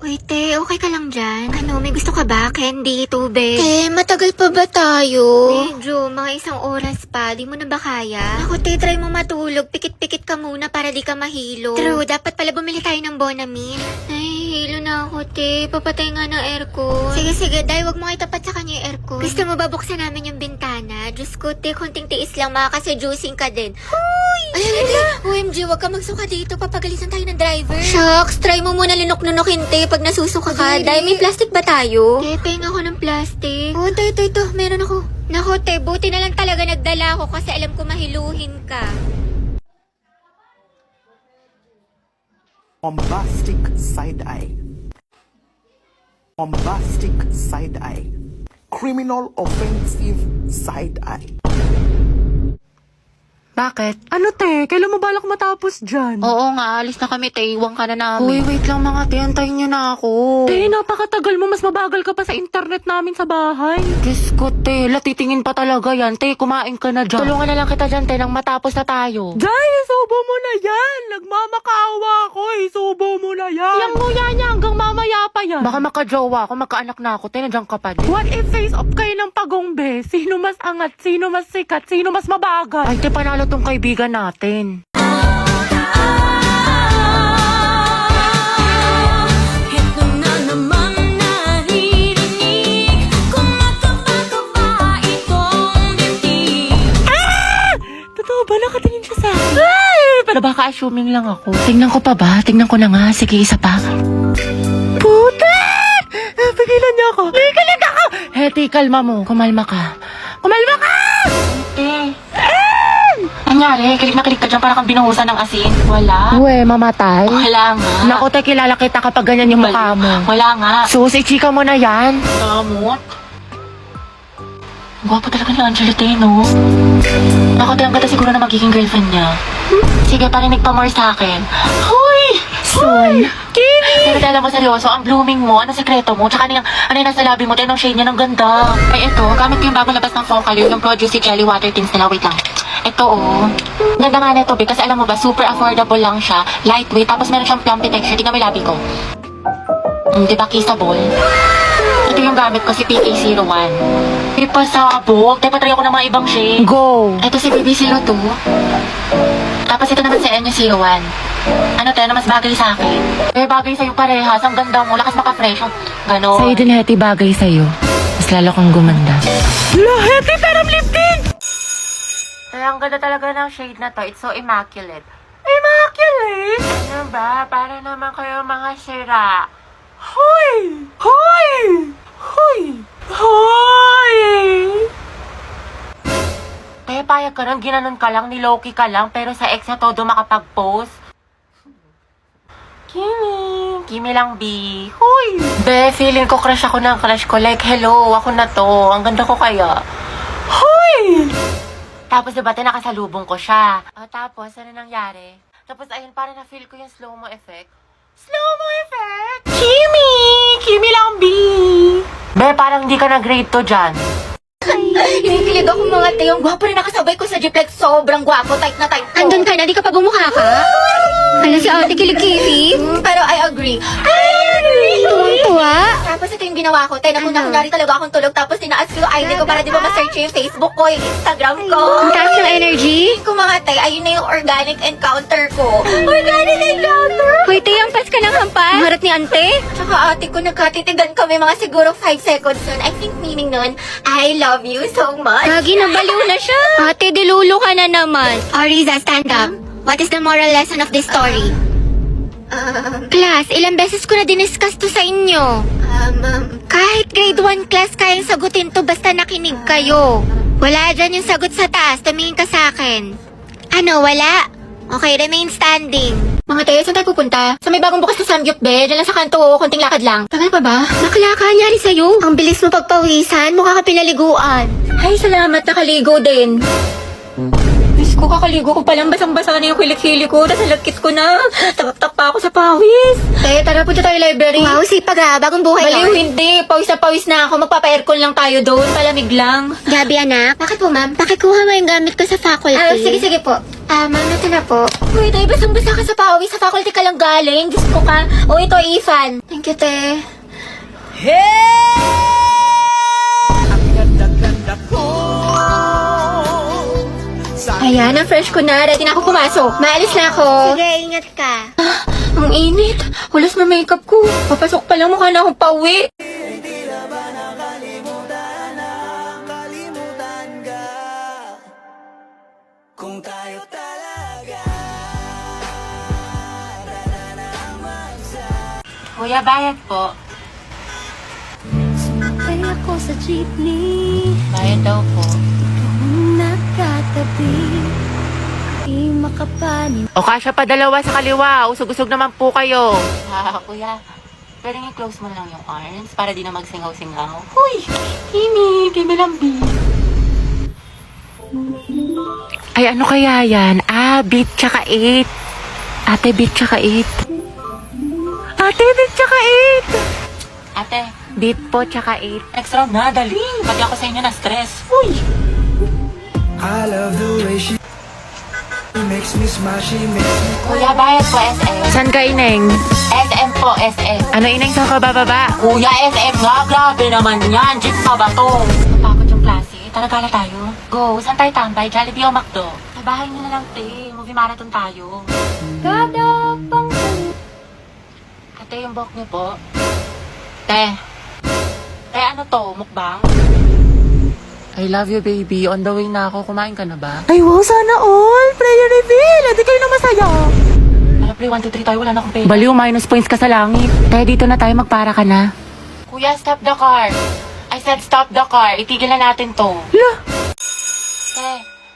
Wait, te, okay ka lang dyan? Ano, may gusto ka ba? Candy, tubig? Te, matagal pa ba tayo? Medyo, mga isang oras pa. Di mo na ba kaya? Ako, te, try mo matulog. Pikit-pikit ka muna para di ka mahilo. True, dapat pala bumili tayo ng Bonamine. Ay, hilo na ako, te. Papatay nga ng aircon. Sige, dahil wag mo itapat sa kanya yung aircon. Gusto mo ba buksan namin yung bintana? Diyos ko, te, konting tiis lang, kasi juicing ka din. Hoy! Ay, OMG, wag ka magsuka dito. Papagalitan tayo ng driver. Shucks, try mo muna lunok-nunokin, te, pag nasusuka ka. Dahil may plastic ba tayo? Te, pahing ako ng plastic. Oo, ito. Meron ako. Naku, te, buti na lang talaga nagdala ako kasi alam ko mahiluhin ka. Bombastic side eye. Bombastic side eye. Criminal offensive side eye. Bakit? Ano te? Kailan mo balak matapos dyan? Oo nga, alis na kami, te. Iwan ka na Uy, namin. wait lang mga te. Antayin niyo na ako. Te, napakatagal mo. Mas mabagal ka pa sa internet namin sa bahay. Diyos ko, te. Latitingin pa talaga yan. Te, kumain ka na dyan. Tulungan na lang kita dyan, te, nang matapos na tayo. Day, isubo mo na yan. Nagmamakaawa ako. Isubo mo na yan. Yang nguya niya hanggang mamaya pa yan. Baka makajowa ako, magkaanak na ako. Te, nandiyan ka pa din. What if face off kayo ng pagongbe? Sino mas angat? Sino mas sikat? Sino mas mabagal? Ay, te, panalo tong kaibigan natin. Ito na namang naririnig, kumakaba-kaba itong dibdib. Totoo ba? Nakatingin siya sa akin. Ay! Pero baka assuming lang ako. Tingnan ko pa ba? Tingnan ko na nga. Sige, isa pa. Puta! Pigilan niya ako. Pigilan ako! Heti, kalma mo. Kumalma ka. Kumalma ka! Nangyari, kilig na kilig ka dyan para kang binuhusan ng asin. Wala. Uwe, mamatay. Wala nga. Naku, te, kilala kita kapag ganyan yung mukha mo. Wala nga. Susi, chika mo na yan. Damot. Gwapo talaga ni Angelite, no? Ako, te, ang ganda siguro na magiging girlfriend niya. Sige, parinig pa more sa akin. Hoy! Son. Kimi! Pero alam mo, seryoso, ang blooming mo, ano sekreto mo, tsaka ano yung nasa labi mo, tinong shade niya ng ganda. Ay, ito, gamit ko yung bagong labas ng Focal, yung Produce Jelly Water Tints nila, wait lang. Ito, oh. Ganda nga na ito, kasi alam mo ba, super affordable lang siya, lightweight, tapos meron siyang plumpy texture, tingnan mo yung labi ko. Diba, kissable? Ito yung gamit ko, si PK01. Ipasabog, tayo patry ako ng mga ibang shade. Go! Ito si BB02. Tapos ito naman si NU01. Ano tayo na mas bagay sa akin? Eh, bagay sa'yo parehas. Ang ganda mo. Lakas maka-fresh. Ganon. Sa'yo din, Heti, bagay sa'yo. Mas lalo kang gumanda. Heti, pero lifting! Ay, ang ganda talaga ng shade na to. It's so immaculate. Immaculate? Ano ba? Para naman kayo mga sira. Hoy! Hoy! Hoy! Hoy! Kaya payag ka nun, ginanon ka lang, niloki ka lang, pero sa ex na todo makapag-post. Kimi lang, B. Hoy! Be, feeling ko crush ako ng crush ko. Like, hello, ako na to. Ang ganda ko kaya. Hoy! Tapos diba, nakasalubong ko siya. Tapos, ano nangyari? Tapos, ayun, parang na-feel ko yung slow-mo effect. Slow-mo effect? Kimi! Kimi lang, B! Be, parang hindi ka na-grade to dyan. Hinikilig ako mga te, yung gwapo rin nakasabay ko sa jeep, like sobrang gwapo, tight na tight ko. Andun ka na, di ka pa bumukha ka? Hala si ate kilig-kilig. Pero I agree. Tuwang-tuwa. Tapos ito yung ginawa ko, te, napunta kunyari talaga akong tulog, tapos tinaas ko yung ID ko para di ba ma-search yung Facebook ko, yung Instagram ko. Ang taas ng energy. Kung mga te, ayun na yung organic encounter ko. Organic encounter! Hoy, te, ampas ka ng hampas. Ang harap ni ante. Tsaka ate ko, nagkatitigan kami mga siguro 5 seconds nun. I think meaning nun, I love you so much. Gagi, nabaliw na siya. Ate, dilulo ka na naman. Ariza, stand up. What is the moral lesson of this story? Class, ilang beses ko na diniscuss to sa inyo. Kahit grade 1 class kayang sagutin to basta nakinig kayo. Wala dyan yung sagot sa taas. Tumingin ka sa akin. Ano, wala? Okay, remain standing. Mga te, saan tayo pupunta? Sa may bagong bukas na Samgyup, be. Diyan lang sa kanto, konting lakad lang. Tagal pa ba? Bakla ka, nyari sa'yo. Ang bilis mo pagpawisan, mukha ka pinaliguan. Ay, salamat, nakaligo din. Diyos ko, kakaligo ko palang basang-basa na yung kilik-hili ko. Tapos halagkit ko na. Takak-tak pa ako sa pawis. Tara, punta tayo library. Wow, sipag ah. Bagong buhay Baliw, yan. hindi. Pawis na ako. Magpapa-aircon lang tayo doon. Palamig lang. Gabi anak. Bakit po ma'am? Pakikuha mo yung gamit ko sa faculty. Sige po. Ma'am, ito na po. Uy, tayo basang-basa ka sa pawis. Sa faculty ka lang galing. Diyos ko ka. O, ito, Ethan. Thank you, te. Ayan, ang fresh ko na. Ready na ako pumasok. Maalis na ako. Sige, ingat ka. Ang init. Hulas na makeup ko. Papasok pa lang, mukha na akong pauwi. Kuya, bayad po. Sumakay ako sa jeepney, Bayad daw po. nakatabi, di makapanin. O kasya pa dalawa sa kaliwa. Usog-usog naman po kayo. Kuya, pwedeng i-close mo lang yung arms para di na magsingaw-singaw. Huy! Kimi lambi. Ay, ano kaya yan? Beat tsaka 8. Ate, beat tsaka 8. Ate, beat tsaka 8. Ate, beat po tsaka 8. Next round na, dali. Pati ako sa inyo na stress. Huy! I love the way she makes me smile, she makes me Kuya, bayad po SM. San ka, Ineng? SM po, SM. Ano, Ineng, saan ka bababa? Kuya, SM nga. Grabe naman yan. Jeep pa ba to? Napakot yung klase. Tara, gala tayo. Go. Saan tayo tambay? Jollibee o McDo? Sa bahay niyo na lang, te. Movie marathon tayo. Kada pang Ate, yung buhok niyo po. Te. Te, ano to? Mukbang? I love you, baby. On the way na ako. Kumain ka na ba? Ay, wow, sana all. Prayer reveal. Hindi kayo na masaya. Ano, play 1, 2, 3 tayo. Wala na akong pera. Baliw, minus points ka sa langit. Te, dito na tayo. Magpara ka na. Kuya, stop the car. I said stop the car. Itigil na natin to. La! Te,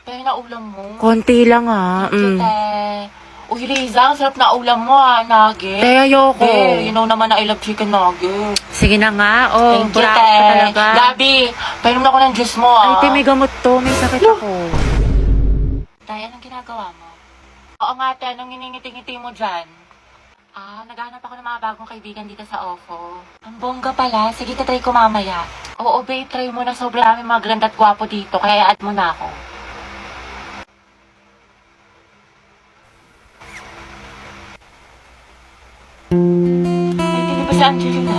pero na ulam mo. Konti lang Te. Uy, Riza, ang sarap na ulam mo nugget. Te, ayoko. Te, you know naman na I love chicken nugget. Sige na nga, Thank you, Te. Gabi, painom na ako ng juice mo, Ay, Te, may gamot to. May sakit ako. Te, anong ginagawa mo? Oo nga, Te, anong ngingiti-ngiti mo dyan? Naghahanap ako ng mga bagong kaibigan dito sa OFO. Ang bongga pala. Sige, tatry ko mamaya. Oo, babe, try mo na. Sobrang dami mga ganda at gwapo dito. Kaya i-add mo na ako. Ay, hindi ba si Angelina?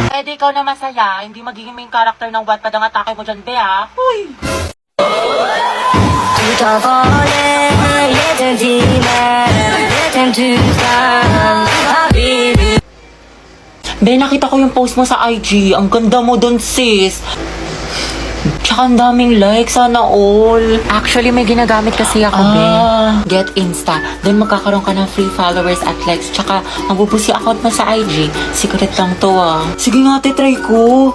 Pwede ikaw na masaya, hindi magiging main character ng Wattpad ang atake mo dyan, Bea. Huy! Be, nakita ko yung post mo sa IG. Ang ganda mo dun, sis. Tsaka ang daming likes, sana all. Actually, may ginagamit kasi ako, Be. Get Insta. Then magkakaroon ka ng free followers at likes. Tsaka, mabubusi account mo sa IG. Secret lang to, Sige nga, try ko.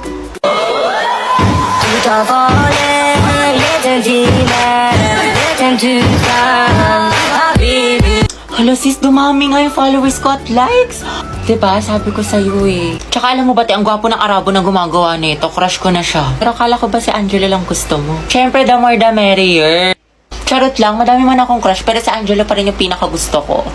Hala sis, dumami nga yung followers ko at likes. Diba? Sabi ko sa'yo Tsaka alam mo ba, ang gwapo ng Arabo na gumagawa nito. Crush ko na siya. Pero akala ko ba si Angelo lang gusto mo? Siyempre, the more the merrier. Charot lang, madami man akong crush, pero si Angelo pa rin yung pinakagusto ko.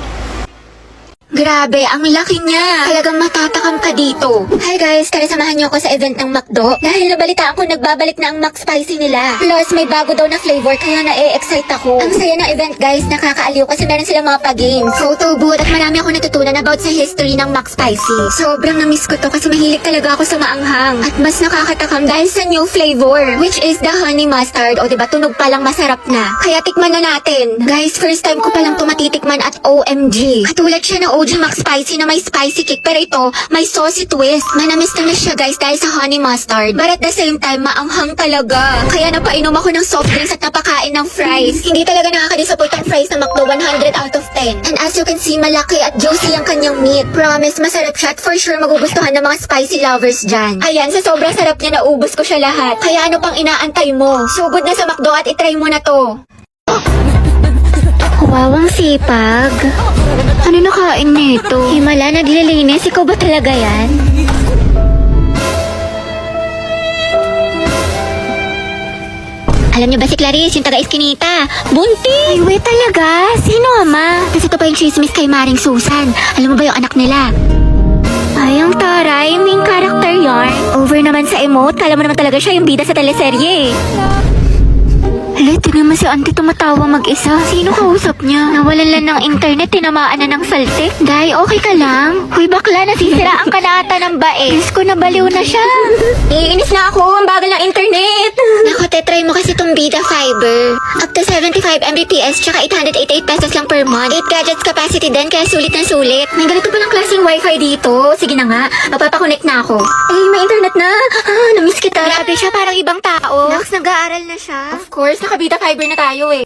Grabe, ang laki niya. Talagang matatakam ka dito. Hi guys, tara samahan niyo ako sa event ng McDo. Dahil nabalitaan ko nagbabalik na ang McSpicy nila. Plus, may bago daw na flavor kaya na-excite ako. Ang saya ng event guys, nakakaaliw kasi meron silang mga pa-games, photo booth at marami ako natutunan about sa history ng McSpicy. Sobrang na-miss ko to kasi mahilig talaga ako sa maanghang. At mas nakakatakam dahil sa new flavor, which is the honey mustard. O diba, tunog pa lang masarap na. Kaya tikman na natin. Guys, first time ko palang tumatitikman at OMG. Katulad siya ng OG McSpicy na may spicy kick, pero ito, may saucy twist. Manamis na siya guys dahil sa honey mustard. But at the same time, maanghang talaga. Kaya napainom ako ng soft drinks at napakain ng fries. Hindi talaga nakaka-disappoint ang fries ng McDo, 100 out of 10. And as you can see, malaki at juicy ang kanyang meat. Promise, masarap siya at for sure magugustuhan ng mga spicy lovers dyan. Ayan, sa sobrang sarap niya, naubos ko siya lahat. Kaya ano pang inaantay mo? Sugod na sa McDo at itry mo na to. Wawang sipag. Ano nakain nito? Himala, naglilinis. Ikaw ba talaga yan? Alam niyo ba si Clarice, yung taga-Eskinita? Bunti! Ay, wait talaga? Sino, ama? Kasi ito pa yung chismis kay Maring Susan. Alam mo ba yung anak nila? Ay, ang taray. Main character yarn. Over naman sa emote. Kala mo naman talaga siya yung bida sa teleserye. Hala, tingnan mo si auntie tumatawa mag-isa. Sino kausap niya? Nawalan lang ng internet, tinamaan na ng saltik. Day, okay ka lang? Huy, bakla, nasisiraan ka na ata ng bae. Diyos ko, nabaliw na siya. Iinis na ako. Ang bagal ng internet. Nako, try mo kasi tong Bida Fiber. Up to 75 Mbps, tsaka 888 pesos lang per month. 8 gadgets capacity din, kaya sulit na sulit. May ganito palang klaseng wifi dito. Sige na nga. Mapapakonect na ako. Eh, may internet na. Ah, namiss kita. Grabe siya, parang ibang tao. Nox, nag-aaral na siya. Of course, nakabita fiber na tayo eh.